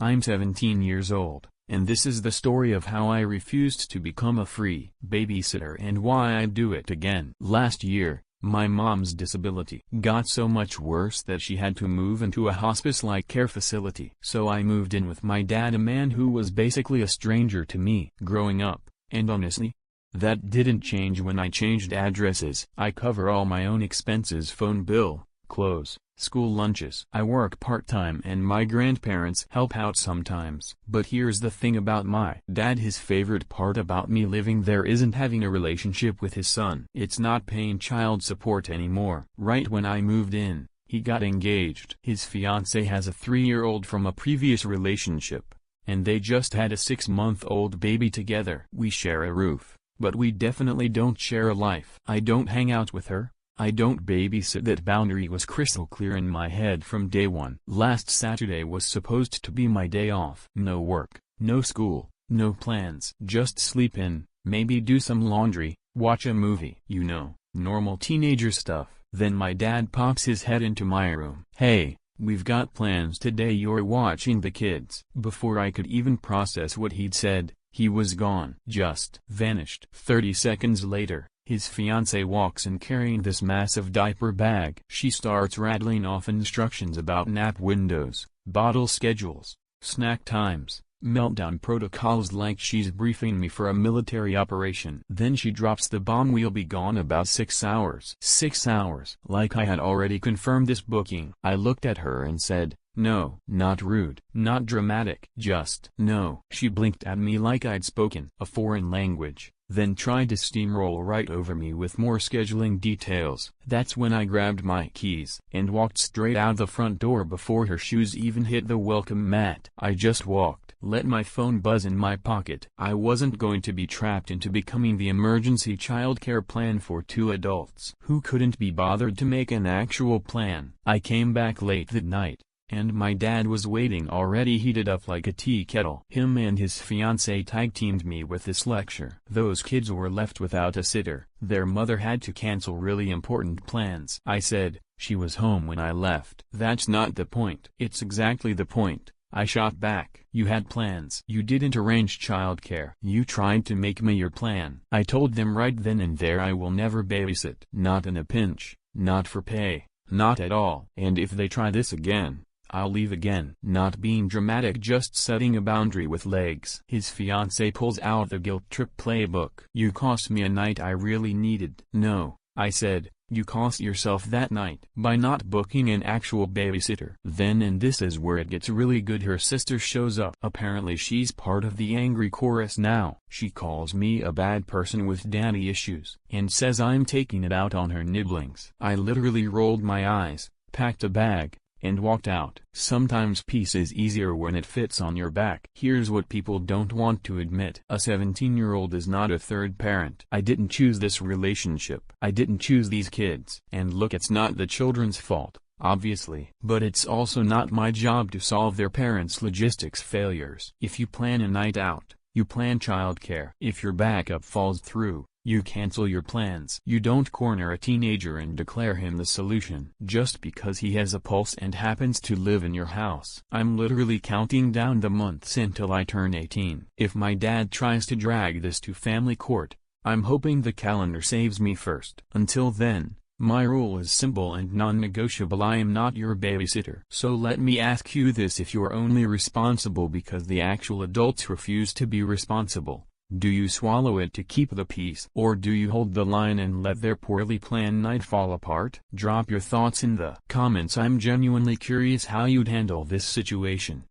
I'm 17 years old, and this is the story of how I refused to become a free babysitter and why I'd do it again. Last year, my mom's disability got so much worse that she had to move into a hospice-like care facility. So I moved in with my dad, a man who was basically a stranger to me growing up, and honestly, that didn't change when I changed addresses. I cover all my own expenses: phone bill, clothes, school lunches. I work part-time and my grandparents help out sometimes. But here's the thing about my dad: his favorite part about me living there isn't having a relationship with his son. It's not paying child support anymore. Right when I moved in, he got engaged. His fiancée has a 3-year-old from a previous relationship, and they just had a 6-month-old baby together. We share a roof, but we definitely don't share a life. I don't hang out with her, I don't babysit. That boundary was crystal clear in my head from day one. Last Saturday was supposed to be my day off. No work, no school, no plans. Just sleep in, maybe do some laundry, watch a movie. You know, normal teenager stuff. Then my dad pops his head into my room. "Hey, we've got plans today, you're watching the kids." Before I could even process what he'd said, he was gone. Just vanished. 30 seconds later, his fiancée walks in carrying this massive diaper bag. She starts rattling off instructions about nap windows, bottle schedules, snack times, meltdown protocols, like she's briefing me for a military operation. Then she drops the bomb: "We'll be gone about 6 hours." 6 hours. Like I had already confirmed this booking. I looked at her and said, "No." Not rude, not dramatic, just no. She blinked at me like I'd spoken a foreign language, then tried to steamroll right over me with more scheduling details. That's when I grabbed my keys and walked straight out the front door before her shoes even hit the welcome mat. I just walked, let my phone buzz in my pocket. I wasn't going to be trapped into becoming the emergency childcare plan for 2 adults who couldn't be bothered to make an actual plan. I came back late that night, and my dad was waiting, already heated up like a tea kettle. Him and his fiancée tag-teamed me with this lecture. Those kids were left without a sitter. Their mother had to cancel really important plans. I said, "She was home when I left." "That's not the point." "It's exactly the point," I shot back. "You had plans. You didn't arrange childcare. You tried to make me your plan." I told them right then and there I will never babysit. Not in a pinch, not for pay, not at all. And if they try this again, I'll leave again. Not being dramatic, just setting a boundary with legs. His fiancée pulls out the guilt trip playbook. "You cost me a night I really needed." "No," I said, "you cost yourself that night by not booking an actual babysitter." Then, and this is where it gets really good, her sister shows up. Apparently she's part of the angry chorus now. She calls me a bad person with daddy issues, and says I'm taking it out on her nibblings. I literally rolled my eyes, packed a bag, and walked out. Sometimes peace is easier when it fits on your back. Here's what people don't want to admit: a 17-year-old is not a third parent. I didn't choose this relationship. I didn't choose these kids. And look, it's not the children's fault, obviously. But it's also not my job to solve their parents' logistics failures. If you plan a night out, you plan childcare. If your backup falls through, you cancel your plans. You don't corner a teenager and declare him the solution just because he has a pulse and happens to live in your house. I'm literally counting down the months until I turn 18. If my dad tries to drag this to family court, I'm hoping the calendar saves me first. Until then, my rule is simple and non-negotiable: I am not your babysitter. So let me ask you this: if you're only responsible because the actual adults refuse to be responsible, do you swallow it to keep the peace? Or do you hold the line and let their poorly planned night fall apart? Drop your thoughts in the comments. I'm genuinely curious how you'd handle this situation.